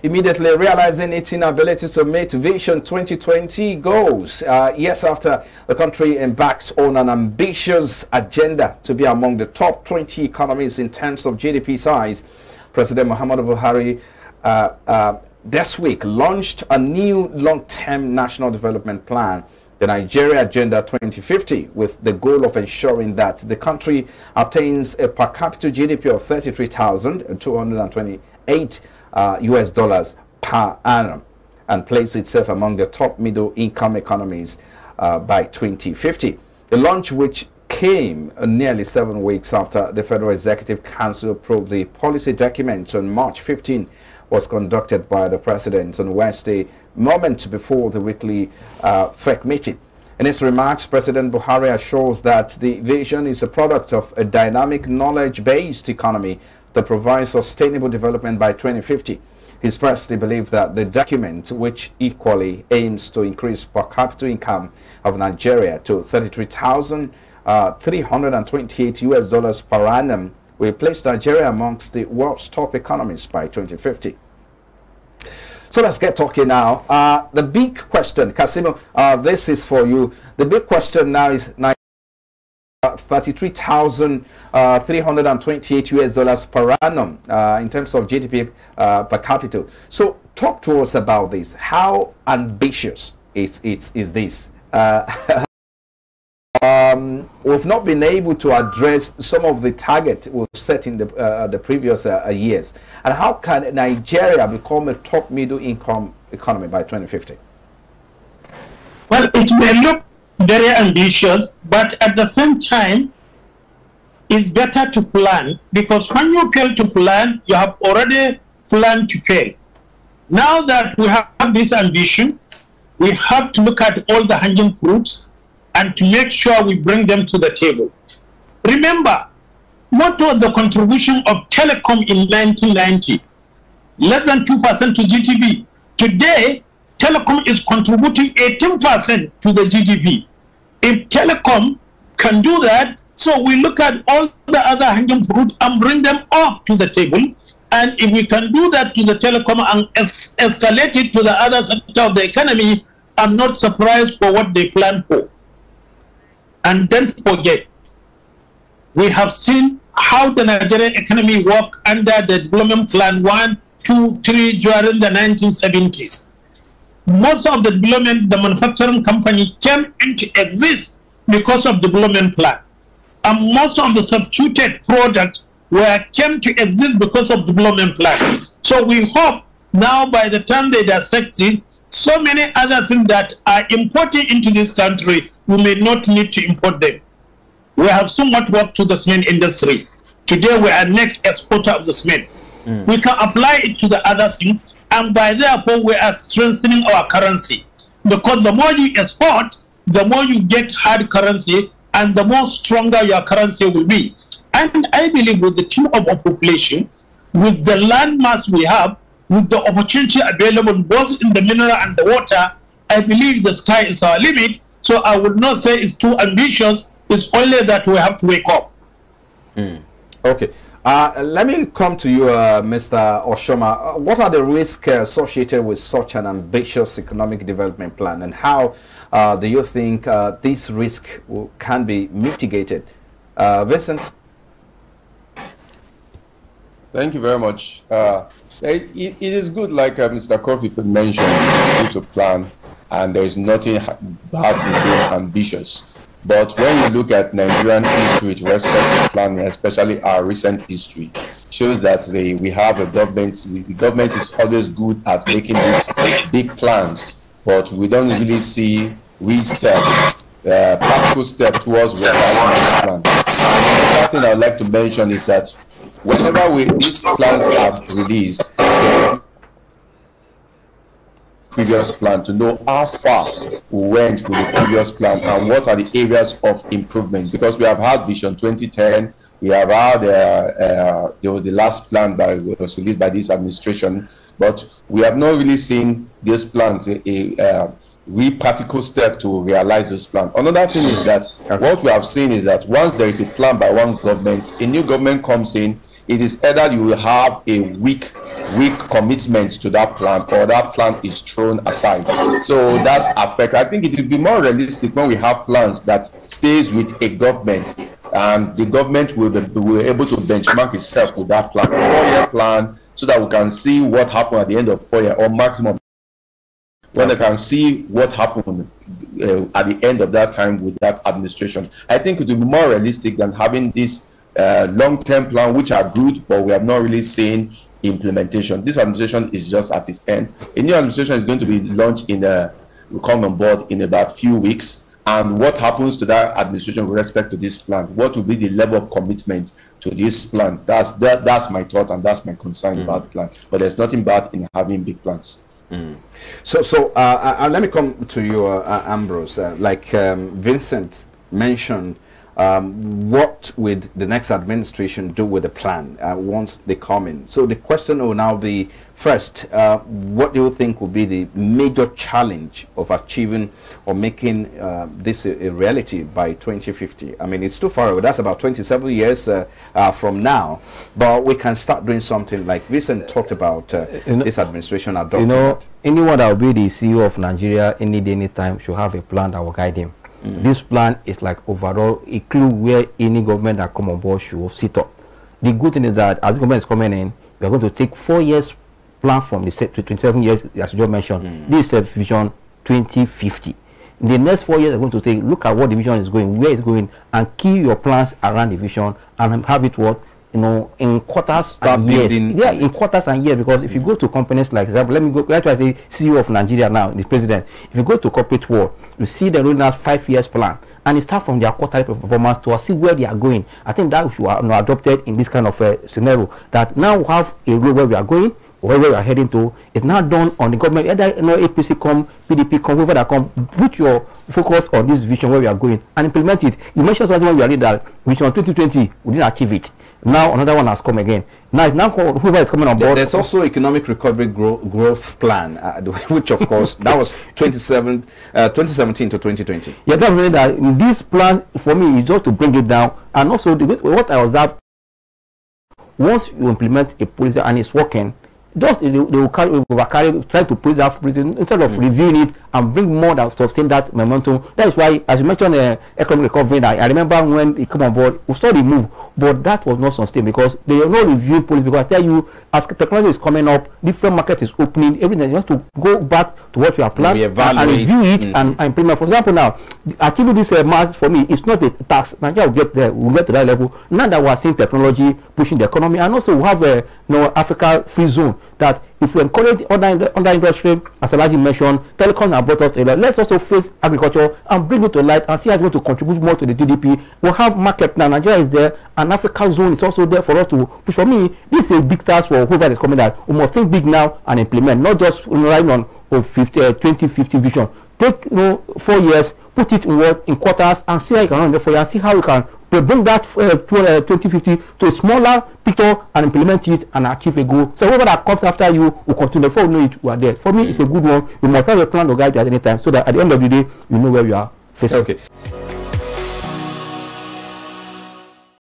immediately realizing its inability to meet Vision 2020 goals. Years after the country embarked on an ambitious agenda to be among the top 20 economies in terms of GDP size, President Muhammadu Buhari this week launched a new long-term national development plan, the Nigeria Agenda 2050, with the goal of ensuring that the country obtains a per capita GDP of $33,228 US dollars per annum and place itself among the top middle income economies by 2050. The launch, which came nearly 7 weeks after the Federal Executive Council approved the policy document on March 15, was conducted by the President on Wednesday, moments before the weekly FEC meeting. In his remarks, President Buhari assures that the vision is a product of a dynamic, knowledge-based economy that provides sustainable development by 2050. He expressed the belief that the document, which equally aims to increase per capita income of Nigeria to $33,328 US dollars per annum, will place Nigeria amongst the world's top economies by 2050. So let's get talking now. The big question, Kasimo, this is for you. The big question now is $33,328 US dollars per annum in terms of GDP per capita. So talk to us about this. How ambitious is this? We've not been able to address some of the target we've set in the previous years. And how can Nigeria become a top middle income economy by 2050? Well, it may look very ambitious, but at the same time, it's better to plan, because when you fail to plan, you have already planned to fail. Now that we have this ambition, we have to look at all the hanging fruits and to make sure we bring them to the table. Remember, what was the contribution of telecom in 1990? Less than 2% to GDP. Today, telecom is contributing 18% to the GDP. If telecom can do that, so we look at all the other hanging fruit and bring them up to the table. And if we can do that to the telecom and escalate it to the other sector of the economy, I'm not surprised for what they plan for. And don't forget, we have seen how the Nigerian economy worked under the development plan 1, 2, 3 during the 1970s. Most of the development, the manufacturing company came into existence because of development plan. And most of the substituted products came to exist because of development plan. So we hope now by the time they dissect it, so many other things that are imported into this country, we may not need to import them. We have somewhat work to the cement industry. Today we are net exporter of the cement. We can apply it to the other thing, and by therefore we are strengthening our currency. Because the more you export, the more you get hard currency, and the more stronger your currency will be. And I believe with the team of our population, with the land mass we have, with the opportunity available both in the mineral and the water, I believe the sky is our limit. So I would not say it's too ambitious. It's only that we have to wake up. Okay. Let me come to you, Mr. Oshoma. What are the risks associated with such an ambitious economic development plan, and how do you think this risk can be mitigated? Vincent? Thank you very much. It is good, like Mr. Kofi mentioned, to plan, and there is nothing bad in being ambitious. But when you look at Nigerian history with respect to planning, especially our recent history, shows that we have a government. The government is always good at making these big plans, but we don't really see real steps, practical steps towards realizing this plan. Another thing I'd like to mention is that whenever these plans are released, previous plan, to know how far we went with the previous plan and what are the areas of improvement, because we have had Vision 2010, we have had there was the last plan was released by this administration, but we have not really seen this plan a real practical step to realize this plan. Another thing is that what we have seen is that once there is a plan by one government, a new government comes in, It is either you will have a weak commitment to that plan, or that plan is thrown aside. So that's affect. I think it will be more realistic when we have plans that stays with a government, and the government will be able to benchmark itself with that plan, 4-year plan, so that we can see what happened at the end of 4 years, or maximum when they can see what happened at the end of that time with that administration. I think it will be more realistic than having this long-term plan, which are good, but we have not really seen implementation. This administration is just at its end. A new administration is going to be launched will come on board in about few weeks. And what happens to that administration with respect to this plan? What will be the level of commitment to this plan? That's my thought, and that's my concern about the plan. But there's nothing bad in having big plans. So let me come to you, Ambrose. Like Vincent mentioned, what would the next administration do with the plan once they come in? So the question will now be, first, what do you think will be the major challenge of achieving or making this a reality by 2050? I mean, it's too far away. That's about 27 years from now. But we can start doing something like Vincent talked about this administration adopting. Anyone that will be the CEO of Nigeria any day, anytime should have a plan that will guide him. This plan is like overall a clue where any government that come on board should sit up. The good thing is that as the government is coming in, we are going to take 4 years plan from the 27 years, as you just mentioned. This is Vision 2050. In the next 4 years, we're going to take look at what the vision is going, where it's going, and key your plans around the vision and have it what, in quarters and years. Yeah, in quarters and years. Because if you go to companies like, example, let me say CEO of Nigeria now, the president. If you go to corporate world, you see the rolling out 5 years plan, and it starts from their quarterly performance to see where they are going. I think that we are adopted in this kind of scenario. That now we have a road where we are going, where we are heading to. It's now done on the government. Either APC come, PDP come, whoever that come, put your focus on this vision where we are going and implement it. You mentioned something when we are reading that Vision 2020, we didn't achieve it. Now another one has come again. Now it's now whoever is coming on board. There's also economic recovery growth plan, which of course that was 2017 to 2020. Yeah, definitely. That this plan for me is just to bring it down, and also what I was that once you implement a policy and it's working, just they will try to put that instead of reviewing it and bring more that sustain that momentum. That is why, as you mentioned, economic recovery. I remember when it came on board, we saw the move, but that was not sustained because they are not reviewing policy. Because I tell you, as technology is coming up, different market is opening, everything. You have to go back to what you have planned and review it and implement. For example, now achieving this mass for me is not a task. Nigeria will get there. We'll get to that level. Now that we are seeing technology pushing the economy, and also we have a Africa free zone. That if we encourage other industry, as Elijah mentioned, telecom have brought us a lot. Let's also face agriculture and bring it to light and see how it's going to contribute more to the GDP. We'll have market now. Nigeria is there, and Africa zone is also there for us to push. For me, this is a big task for whoever is coming out. We must think big now and implement, not just relying on 2050 vision. Take 4 years, put it in quarters, and see how you can run the 4 years, see how you can bring that 2050 to a smaller picture and implement it and achieve a goal. So whoever that comes after you will continue. Before you know it, we are there. For me, it's a good one. You must have a plan to guide you at any time so that at the end of the day, you know where you are facing. Okay.